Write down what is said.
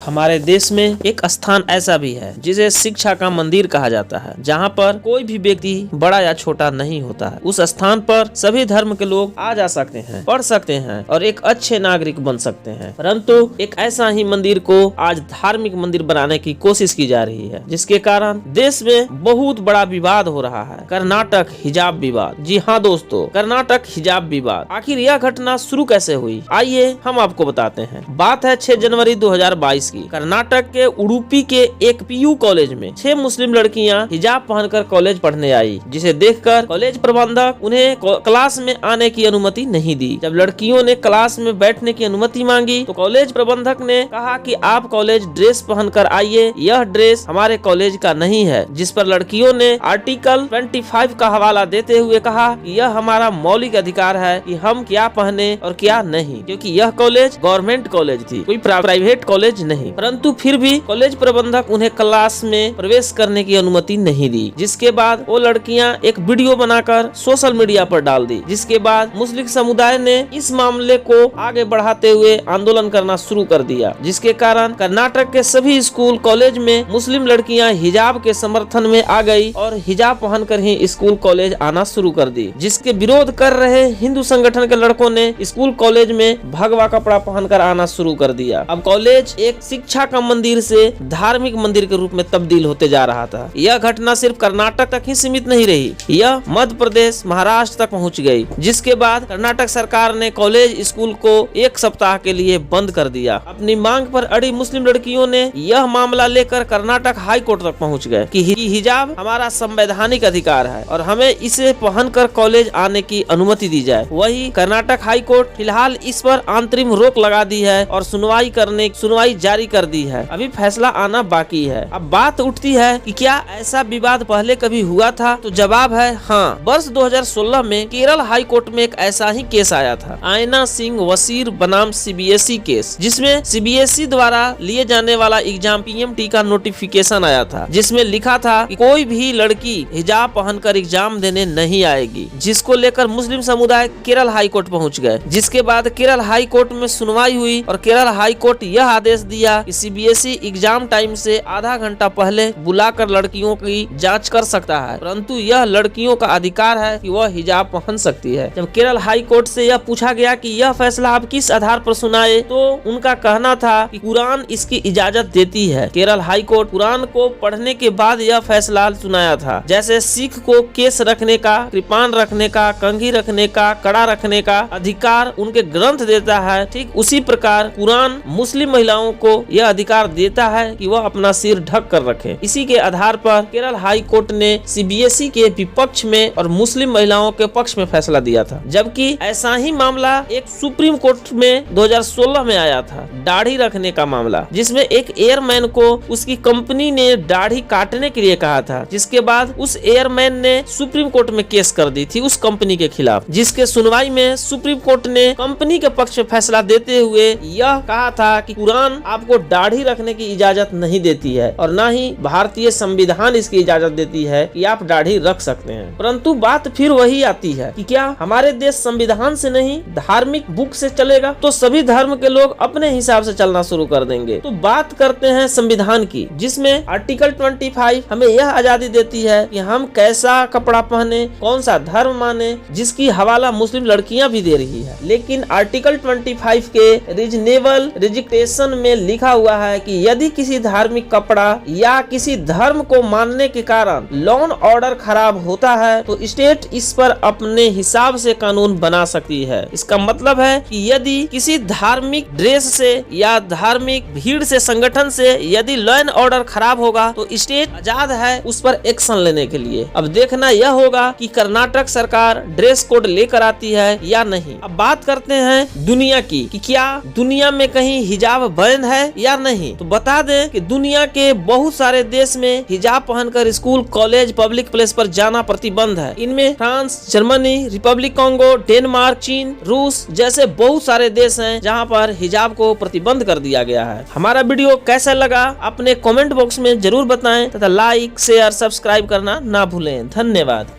हमारे देश में एक स्थान ऐसा भी है जिसे शिक्षा का मंदिर कहा जाता है, जहाँ पर कोई भी व्यक्ति बड़ा या छोटा नहीं होता है। उस स्थान पर सभी धर्म के लोग आ जा सकते हैं, पढ़ सकते हैं और एक अच्छे नागरिक बन सकते हैं। परंतु एक ऐसा ही मंदिर को आज धार्मिक मंदिर बनाने की कोशिश की जा रही है, जिसके कारण देश में बहुत बड़ा विवाद हो रहा है। कर्नाटक हिजाब विवाद। जी हाँ दोस्तों, कर्नाटक हिजाब विवाद। आखिर यह घटना शुरू कैसे हुई, आइए हम आपको बताते हैं। बात है 6 जनवरी 2022 की। कर्नाटक के उडुपी के एक पीयू कॉलेज में 6 मुस्लिम लड़कियां हिजाब पहनकर कॉलेज पढ़ने आई, जिसे देखकर कॉलेज प्रबंधक उन्हें क्लास में आने की अनुमति नहीं दी। जब लड़कियों ने क्लास में बैठने की अनुमति मांगी तो कॉलेज प्रबंधक ने कहा कि आप कॉलेज ड्रेस पहनकर आइए, यह ड्रेस हमारे कॉलेज का नहीं है। जिस पर लड़कियों ने आर्टिकल 25 का हवाला देते हुए कहा कि यह हमारा मौलिक अधिकार है कि हम क्या पहने और क्या नहीं, क्योंकि यह कॉलेज गवर्नमेंट कॉलेज थी, कोई प्राइवेट कॉलेज नहीं। परंतु फिर भी कॉलेज प्रबंधक उन्हें क्लास में प्रवेश करने की अनुमति नहीं दी। जिसके बाद वो लड़कियां एक वीडियो बनाकर सोशल मीडिया पर डाल दी। जिसके बाद मुस्लिम समुदाय ने इस मामले को आगे बढ़ाते हुए आंदोलन करना शुरू कर दिया, जिसके कारण कर्नाटक के सभी स्कूल कॉलेज में मुस्लिम लड़कियां हिजाब के समर्थन में आ गई और हिजाब पहनकर ही स्कूल कॉलेज आना शुरू कर दी। जिसके विरोध कर रहे हिंदू संगठन के लड़कों ने स्कूल कॉलेज में भगवा कपड़ा पहनकर आना शुरू कर दिया। अब कॉलेज एक शिक्षा का मंदिर से धार्मिक मंदिर के रूप में तब्दील होते जा रहा था। यह घटना सिर्फ कर्नाटक तक ही सीमित नहीं रही, यह मध्य प्रदेश, महाराष्ट्र तक पहुंच गई। जिसके बाद कर्नाटक सरकार ने कॉलेज स्कूल को 1 सप्ताह के लिए बंद कर दिया। अपनी मांग पर अड़ी मुस्लिम लड़कियों ने यह मामला लेकर कर्नाटक हाई कोर्ट तक पहुंच गए कि हिजाब हमारा संवैधानिक अधिकार है और हमें इसे पहनकर कॉलेज आने की अनुमति दी जाए। वही कर्नाटक हाई कोर्ट फिलहाल इस पर अंतरिम रोक लगा दी है और सुनवाई जारी कर दी है। अभी फैसला आना बाकी है। अब बात उठती है कि क्या ऐसा विवाद पहले कभी हुआ था, तो जवाब है हाँ। वर्ष 2016 में केरल हाई कोर्ट में एक ऐसा ही केस आया था, आयना सिंह वसीर बनाम CBSE केस, जिसमें CBSE द्वारा लिए जाने वाला एग्जाम PMT का नोटिफिकेशन आया था, जिसमें लिखा था कि कोई भी लड़की हिजाब पहनकर एग्जाम देने नहीं आएगी। जिसको लेकर मुस्लिम समुदाय केरल हाई कोर्ट पहुंच गए। जिसके बाद केरल हाई कोर्ट में सुनवाई हुई और केरल हाई कोर्ट यह आदेश दिया कि CBSE एग्जाम टाइम से आधा घंटा पहले बुलाकर लड़कियों की जांच कर सकता है, परंतु यह लड़कियों का अधिकार है कि वह हिजाब पहन सकती है। जब केरल हाई कोर्ट से यह पूछा गया कि यह फैसला आप किस आधार पर सुनाए, तो उनका कहना था कि कुरान इसकी इजाजत देती है। केरल हाई कोर्ट कुरान को पढ़ने के बाद यह फैसला सुनाया था। जैसे सिख को केस रखने का, कृपान रखने का, कंघी रखने का, कड़ा रखने का अधिकार उनके ग्रंथ देता है, ठीक उसी प्रकार कुरान मुस्लिम महिलाओं को यह अधिकार देता है कि वह अपना सिर ढक कर रखें। इसी के आधार पर केरल हाई कोर्ट ने CBSE के विपक्ष में और मुस्लिम महिलाओं के पक्ष में फैसला दिया था। जबकि ऐसा ही मामला एक सुप्रीम कोर्ट में 2016 में आया था, दाढ़ी रखने का मामला, जिसमें एक एयरमैन को उसकी कंपनी ने दाढ़ी काटने के लिए कहा था। जिसके बाद उस एयरमैन ने सुप्रीम कोर्ट में केस कर दी थी उस कंपनी के खिलाफ, जिसके सुनवाई में सुप्रीम कोर्ट ने कंपनी के पक्ष में फैसला देते हुए यह कहा था कि कुरान आपको दाढ़ी रखने की इजाजत नहीं देती है और न ही भारतीय संविधान इसकी इजाजत देती है कि आप दाढ़ी रख सकते हैं। परंतु बात फिर वही आती है कि क्या हमारे देश संविधान से नहीं धार्मिक बुक से चलेगा, तो सभी धर्म के लोग अपने हिसाब से चलना शुरू कर देंगे। तो बात करते हैं संविधान की, जिसमें आर्टिकल 25 हमें यह आजादी देती है कि हम कैसा कपड़ा पहने, कौन सा धर्म माने, जिसकी हवाला मुस्लिम लड़कियां भी दे रही है। लेकिन आर्टिकल 25 के रीजनेबल रिजिक्टेशन में लिखा हुआ है कि यदि किसी धार्मिक कपड़ा या किसी धर्म को मानने के कारण लॉ एंड ऑर्डर खराब होता है तो स्टेट इस पर अपने हिसाब से कानून बना सकती है। इसका मतलब है कि यदि किसी धार्मिक ड्रेस से या धार्मिक भीड़ से, संगठन से यदि लॉ एंड ऑर्डर खराब होगा तो स्टेट आजाद है उस पर एक्शन लेने के लिए। अब देखना यह होगा कि कर्नाटक सरकार ड्रेस कोड लेकर आती है या नहीं। अब बात करते हैं दुनिया की कि क्या दुनिया में कहीं हिजाब बैन है या नहीं। तो बता दें कि दुनिया के बहुत सारे देश में हिजाब पहनकर स्कूल, कॉलेज, पब्लिक प्लेस पर जाना प्रतिबंध है। इनमें France, Germany, Republic Congo, Denmark, चीन, रूस जैसे बहुत सारे देश हैं जहां पर हिजाब को प्रतिबंध कर दिया गया है। हमारा वीडियो कैसा लगा अपने कमेंट बॉक्स में जरूर बताएं तथा लाइक, शेयर, सब्सक्राइब करना ना भूलें। धन्यवाद।